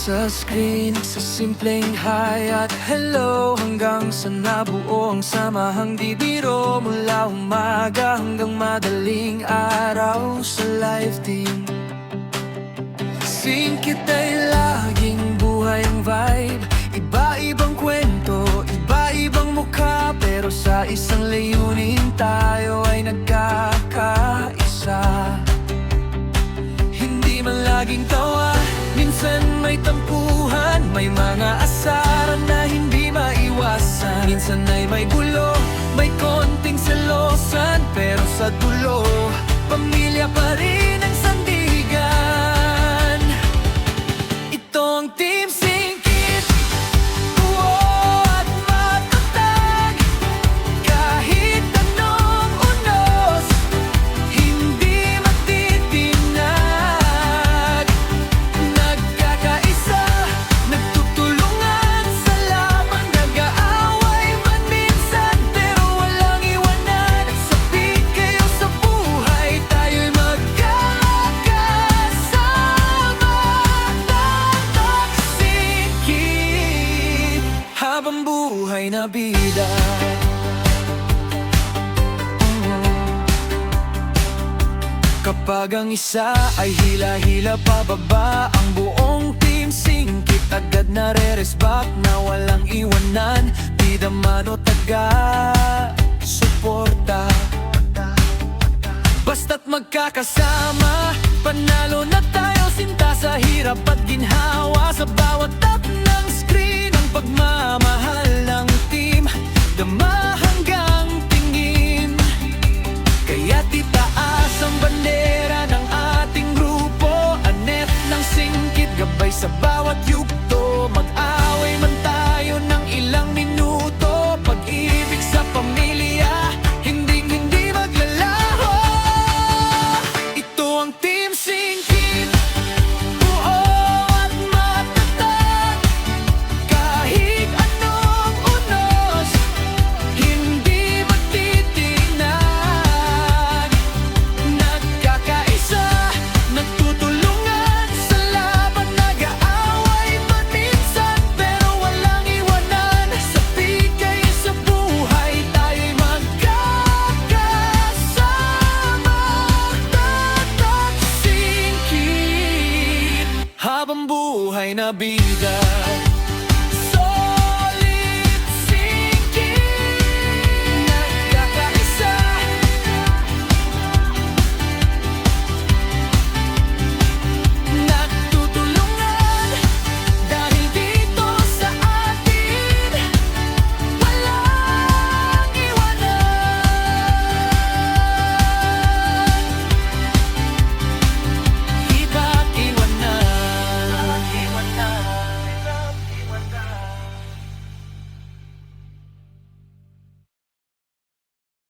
sa screen, sa simpleng hi at hello, hanggang sa nabuo ang samahang di biro. Mula umaga hanggang madaling araw sa live team, Singkit ay laging buhay ang vibe. Iba-ibang kwento, iba-ibang mukha, pero sa isang layunin tayo ay nagkakaisa. Hindi man laging tawa, minsan may tampuhan, may mga asaran na hindi maiwasan. Minsan ay may gulo, may konting selosan, pero sa dulo, pamilya pa rin ang sandigan. Ito ang Team Singkit, buo at matatag. Kahit anong unos, hindi matitinag. Nagkakaisa, nagtutulungan sa laban. Nag-aaway man minsan, pero walang iwanan. Sabik kayo sa buhay, tayo'y magkakasama. Tatak Singkit, habang buhay na bida. Kapag ang isa ay hila-hila pababa, ang buong Team Singkit agad na re-resback na walang iwanan. Bida man o taga suporta, basta't magkakasama, panalo na tayo. Sinta sa hirap at ginhawa, sa bawat